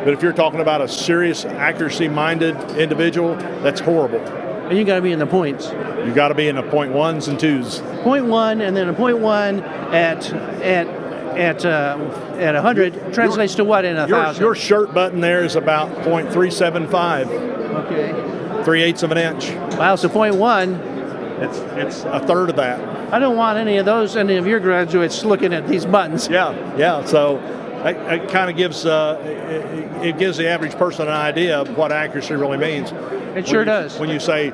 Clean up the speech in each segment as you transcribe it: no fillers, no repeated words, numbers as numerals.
But if you're talking about a serious accuracy-minded individual, that's horrible. And you got to be in the points. You got to be in the .1s and 2s. 0.1 and then a 0.1 at 100 translates to what in 1,000? Your shirt button there is about .375. Okay. 3/8 of an inch. Wow, so 0.1. It's a third of that. I don't want any of your graduates looking at these buttons. Yeah. So it kind of gives it gives the average person an idea of what accuracy really means. It sure does. When you say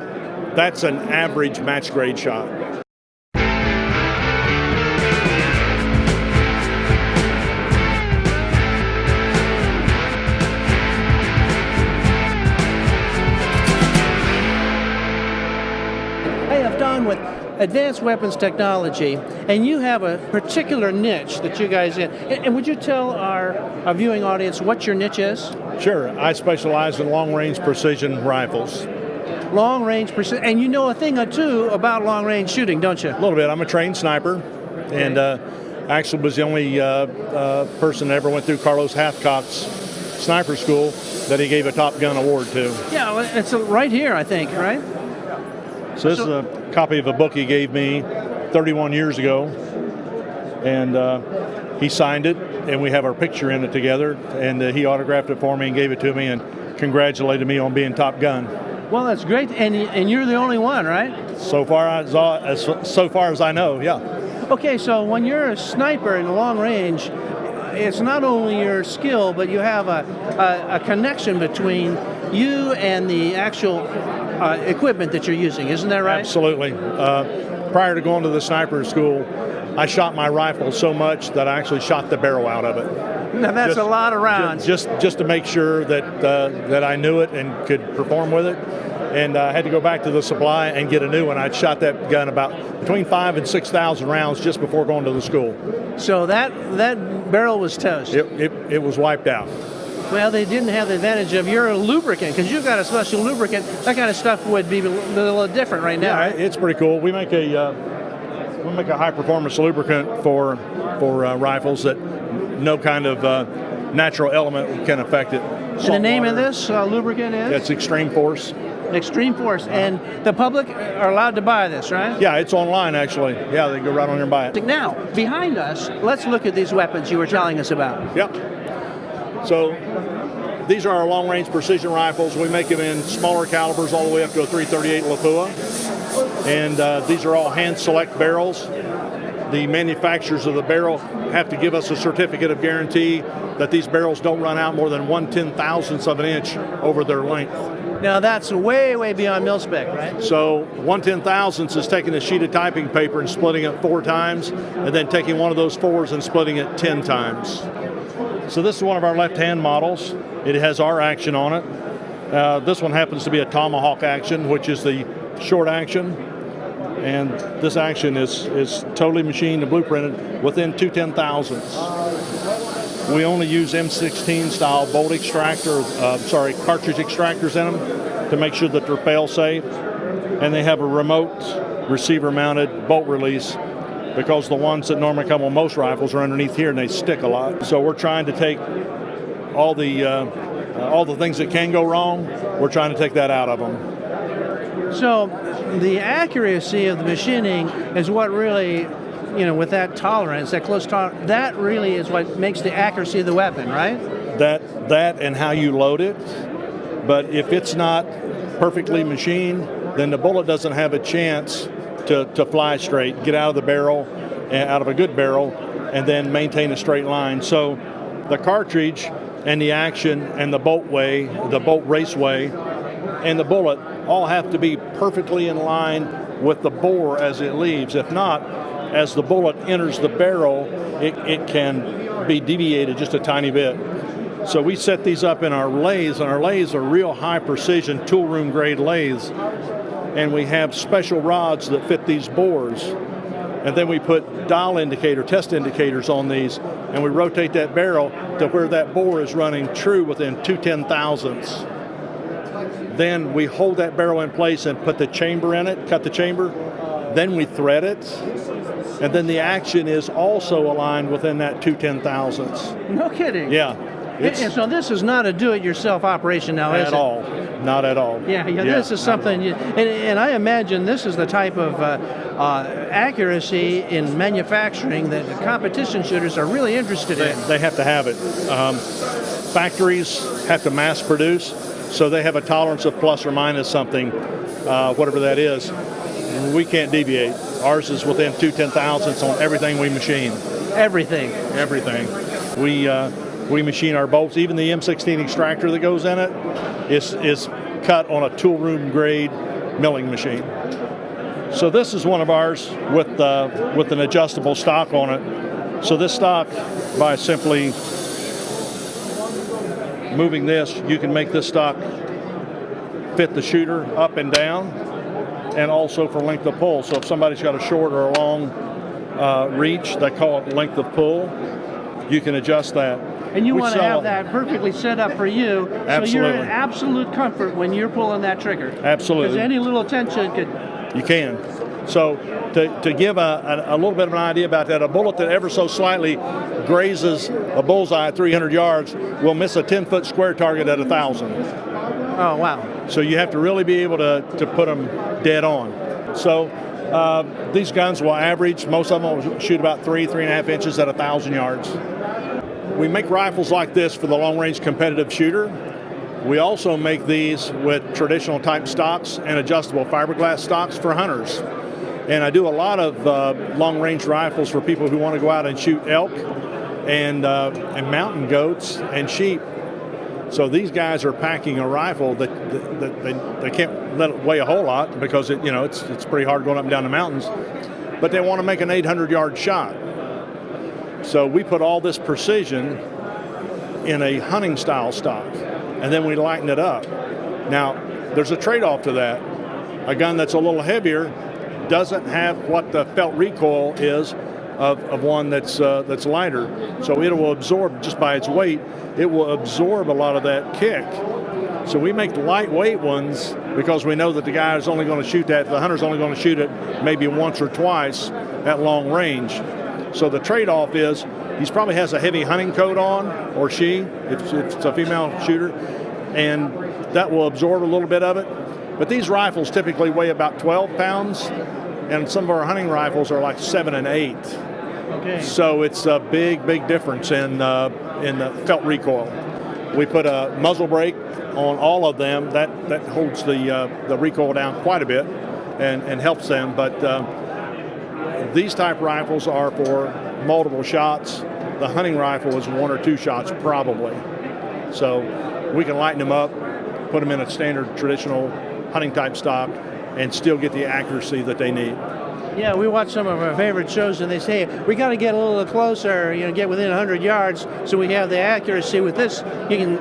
that's an average match grade shot. Hey, I've done with advanced weapons technology, and you have a particular niche that you guys in. And would you tell our viewing audience what your niche is? Sure. I specialize in long-range precision rifles. Long-range precision, and you know a thing or two about long-range shooting, don't you? A little bit. I'm a trained sniper, and actually was the only person that ever went through Carlos Hathcock's sniper school that he gave a Top Gun award to. Yeah, well, it's right here, I think, right? So this is a copy of a book he gave me 31 years ago, and he signed it, and we have our picture in it together, and he autographed it for me and gave it to me and congratulated me on being Top Gun. Well, that's great, and you're the only one, right? So far as I know, yeah. Okay, so when you're a sniper in long range, it's not only your skill, but you have a connection between you and the actual equipment that you're using. Isn't that right? Absolutely. Prior to going to the sniper school, I shot my rifle so much that I actually shot the barrel out of it. Now that's a lot of rounds. Just to make sure that I knew it and could perform with it. And I had to go back to the supply and get a new one. I'd shot that gun about between 5,000 and 6,000 rounds just before going to the school. So that barrel was toast. It was wiped out. Well, they didn't have the advantage of your lubricant, because you've got a special lubricant. That kind of stuff would be a little different right now. Yeah, it's pretty cool. We make a high performance lubricant for rifles that no kind of natural element can affect it. And the name of this lubricant is? It's Extreme Force. Extreme Force. And the public are allowed to buy this, right? Yeah, it's online actually. Yeah, they go right on here and buy it. Now, behind us, let's look at these weapons you were telling us about. Yep. So these are our long-range precision rifles. We make them in smaller calibers all the way up to a .338 Lapua. And these are all hand-select barrels. The manufacturers of the barrel have to give us a certificate of guarantee that these barrels don't run out more than 1/10,000th of an inch over their length. Now that's way, way beyond mil spec, right? So 1/10,000th is taking a sheet of typing paper and splitting it 4 times, and then taking one of those 4s and splitting it 10 times. So this is one of our left-hand models. It has our action on it. This one happens to be a Tomahawk action, which is the short action. And this action is totally machined and blueprinted within 2/10,000ths. We only use M16 style bolt extractor, cartridge extractors in them to make sure that they're fail safe. And they have a remote receiver mounted bolt release, because the ones that normally come on most rifles are underneath here and they stick a lot. So we're trying to take all the things that can go wrong, we're trying to take that out of them. So the accuracy of the machining is what really, with that tolerance, that close tolerance, that really is what makes the accuracy of the weapon, right? That and how you load it. But if it's not perfectly machined, then the bullet doesn't have a chance to fly straight, get out of the barrel, out of a good barrel, and then maintain a straight line. So the cartridge and the action and the bolt raceway, and the bullet all have to be perfectly in line with the bore as it leaves. If not, as the bullet enters the barrel, it can be deviated just a tiny bit. So we set these up in our lathes, and our lathes are real high precision tool room grade lathes. And we have special rods that fit these bores. And then we put dial indicator, test indicators on these, and we rotate that barrel to where that bore is running true within 2/10,000ths. Then we hold that barrel in place and put the chamber in it, cut the chamber. Then we thread it. And then the action is also aligned within that 2/10,000ths. No kidding. Yeah. And so this is not a do-it-yourself operation now, is it? At all. Not at all. Yeah, this is something, and I imagine this is the type of accuracy in manufacturing that the competition shooters are really interested in. They have to have it. Factories have to mass produce, so they have a tolerance of plus or minus something, whatever that is. We can't deviate. Ours is within 2/10,000ths on everything we machine. Everything. Everything. We machine our bolts. Even the M16 extractor that goes in it is cut on a tool room grade milling machine. So this is one of ours with an adjustable stock on it. So this stock, by simply moving this, you can make this stock fit the shooter up and down, and also for length of pull. So if somebody's got a short or a long reach, they call it length of pull, you can adjust that. And you want to have that perfectly set up for you, Absolutely. so you're in absolute comfort when you're pulling that trigger. Absolutely. Because any little tension could... You can. So to give a little bit of an idea about that, a bullet that ever so slightly grazes a bullseye at 300 yards will miss a 10-foot square target at 1,000. Oh, wow. So you have to really be able to put them dead on. So these guns will average, most of them will shoot about 3.5 inches at 1,000 yards. We make rifles like this for the long-range competitive shooter. We also make these with traditional type stocks and adjustable fiberglass stocks for hunters. And I do a lot of long-range rifles for people who want to go out and shoot elk and mountain goats and sheep. So these guys are packing a rifle that they can't let it weigh a whole lot because it's pretty hard going up and down the mountains, but they want to make an 800-yard shot. So we put all this precision in a hunting style stock, and then we lighten it up. Now, there's a trade-off to that. A gun that's a little heavier doesn't have what the felt recoil is of one that's lighter. So it will absorb, just by its weight, it will absorb a lot of that kick. So we make lightweight ones because we know that the guy is only going to shoot that, the hunter's only going to shoot it maybe once or twice at long range. So the trade-off is he probably has a heavy hunting coat on, or she, if it's a female shooter, and that will absorb a little bit of it. But these rifles typically weigh about 12 pounds, and some of our hunting rifles are like 7 and 8. Okay. So it's a big, big difference in the felt recoil. We put a muzzle brake on all of them. That holds the recoil down quite a bit and helps them. But these type rifles are for multiple shots. The hunting rifle is 1 or 2 shots probably. So we can lighten them up, put them in a standard traditional hunting type stock, and still get the accuracy that they need. Yeah, we watch some of our favorite shows, and they say we got to get a little closer, get within 100 yards, so we have the accuracy. With this, you can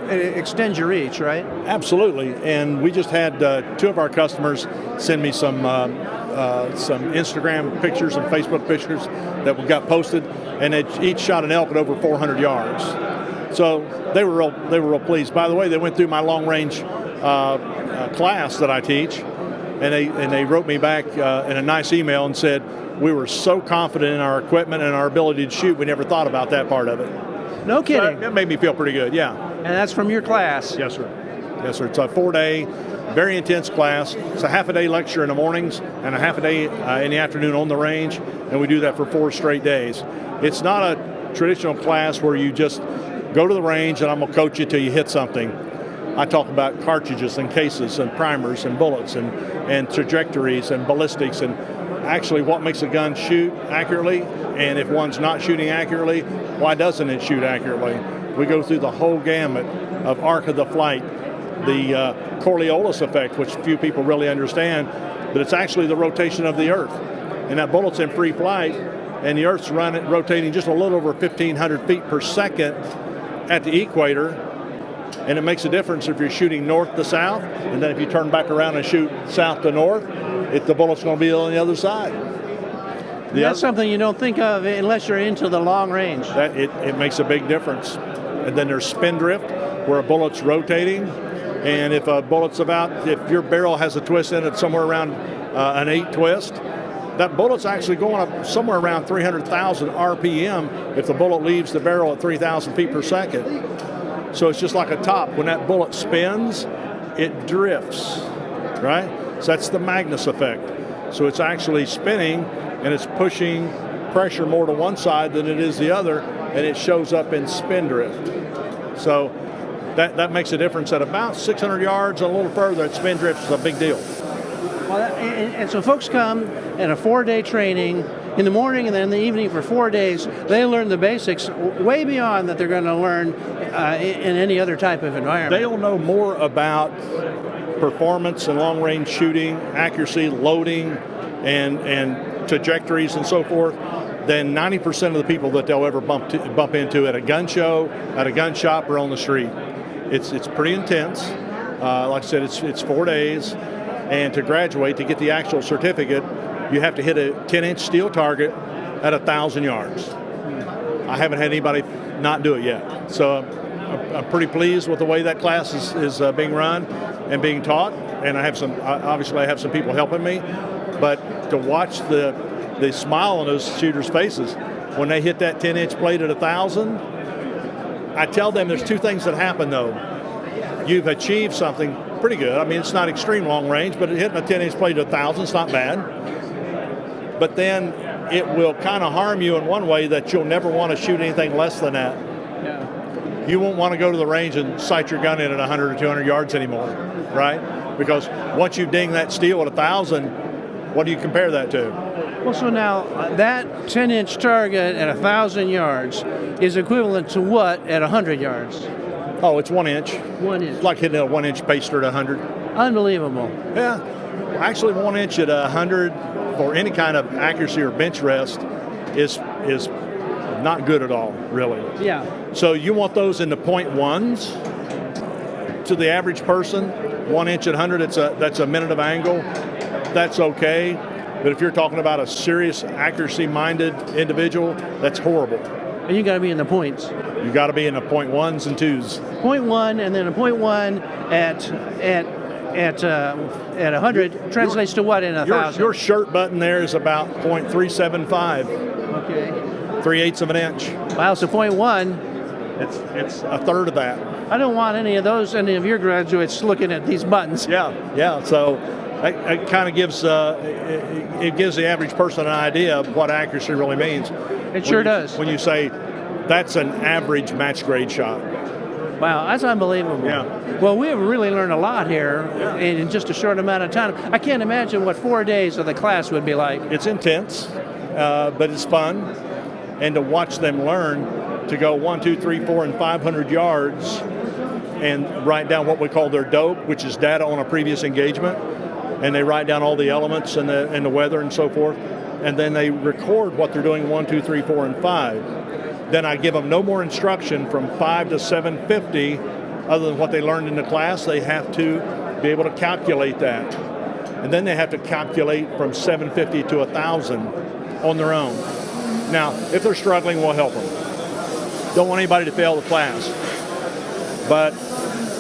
extend your reach, right? Absolutely, and we just had 2 of our customers send me some Instagram pictures and Facebook pictures that we got posted, and they each shot an elk at over 400 yards. So they were real pleased. By the way, they went through my long range class that I teach. And they wrote me back in a nice email and said, we were so confident in our equipment and our ability to shoot, we never thought about that part of it. No kidding. So that made me feel pretty good, yeah. And that's from your class? Yes, sir. Yes, sir. It's a 4-day, very intense class. It's a half-a-day lecture in the mornings and a half-a-day in the afternoon on the range, and we do that for 4 straight days. It's not a traditional class where you just go to the range and I'm going to coach you till you hit something. I talk about cartridges and cases and primers and bullets and trajectories and ballistics and actually what makes a gun shoot accurately, and if one's not shooting accurately, why doesn't it shoot accurately? We go through the whole gamut of arc of the flight, the Coriolis effect, which few people really understand, but it's actually the rotation of the Earth. And that bullet's in free flight, and the Earth's rotating just a little over 1,500 feet per second at the equator. And it makes a difference if you're shooting north to south, and then if you turn back around and shoot south to north, the bullet's going to be on the other side. That's something you don't think of unless you're into the long range. It makes a big difference. And then there's spin drift, where a bullet's rotating, and if a bullet's if your barrel has a twist in it somewhere around an 8 twist, that bullet's actually going up somewhere around 300,000 RPM if the bullet leaves the barrel at 3,000 feet per second. So it's just like a top. When that bullet spins, it drifts, right? So that's the Magnus effect. So it's actually spinning and it's pushing pressure more to one side than it is the other, and it shows up in spin drift. So that makes a difference at about 600 yards and a little further. At spin drift is a big deal. Well, and so folks come in a 4-day training in the morning and then in the evening for 4 days. They learn the basics way beyond that they're going to learn in any other type of environment. They'll know more about performance and long-range shooting, accuracy, loading, and trajectories and so forth than 90% of the people that they'll ever bump into at a gun show, at a gun shop, or on the street. It's pretty intense. Like I said, it's 4 days. And to graduate, to get the actual certificate, you have to hit a 10-inch steel target at 1,000 yards. I haven't had anybody not do it yet. So I'm pretty pleased with the way that class is being run and being taught. And obviously I have some people helping me. But to watch the smile on those shooters' faces when they hit that 10-inch plate at 1,000, I tell them there's two things that happen, though. You've achieved something pretty good. I mean, it's not extreme long range, but hitting a 10-inch plate at 1,000 is not bad. But then it will kind of harm you in one way that you'll never want to shoot anything less than that. Yeah. You won't want to go to the range and sight your gun in at 100 or 200 yards anymore, right? Because once you ding that steel at 1,000, what do you compare that to? Well, so now that 10-inch target at 1,000 yards is equivalent to what at 100 yards? Oh, it's 1 inch. 1 inch. It's like hitting a 1-inch pacer at 100. Unbelievable. Yeah. Actually, 1 inch at 100 for any kind of accuracy or bench rest is not good at all, really. Yeah. So you want those in the 0.1s. To the average person, 1 inch at 100, that's a minute of angle. That's okay. But if you're talking about a serious accuracy-minded individual, that's horrible. And you got to be in the points. You got to be in the 0.1s and 2s. 0.1 and then a 0.1 at 100 translates to what in 1,000? Your shirt button there is about 0.375. Okay. 3/8 of an inch. Wow, so 0.1. It's a third of that. I don't want any of your graduates looking at these buttons. Yeah. So it kind of gives it gives the average person an idea of what accuracy really means. It sure does. When you say that's an average match grade shot. Wow, that's unbelievable. Yeah. Well, we have really learned a lot here in just a short amount of time. I can't imagine what 4 days of the class would be like. It's intense, but it's fun. And to watch them learn to go 1, 2, 3, 4, and 500 yards and write down what we call their dope, which is data on a previous engagement. And they write down all the elements and the weather and so forth. And then they record what they're doing 1, 2, 3, 4, and 5. Then I give them no more instruction from 5 to 750 other than what they learned in the class. They have to be able to calculate that. And then they have to calculate from 750 to 1,000 on their own. Now, if they're struggling, we'll help them. Don't want anybody to fail the class. But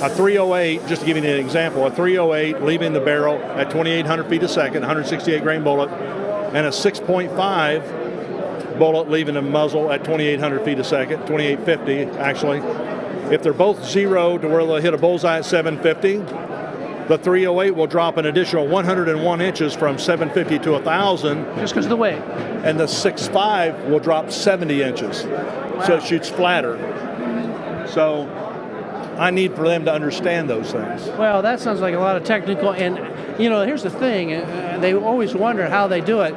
a 308, just to give you an example, a 308 leaving the barrel at 2,800 feet a second, 168 grain bullet, and a 6.5 bullet leaving the muzzle at 2,800 feet a second, 2,850 actually. If they're both zero to where they'll hit a bullseye at 750, the 308 will drop an additional 101 inches from 750 to 1,000. Just because of the weight. And the 6.5 will drop 70 inches. Wow. So it shoots flatter. So I need for them to understand those things. Well, that sounds like a lot of technical, and here's the thing, they always wonder how they do it.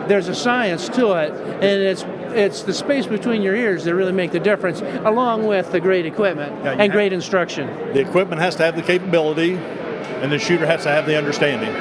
There's a science to it, and it's the space between your ears that really make the difference, along with the great equipment and great instruction. The equipment has to have the capability, and the shooter has to have the understanding.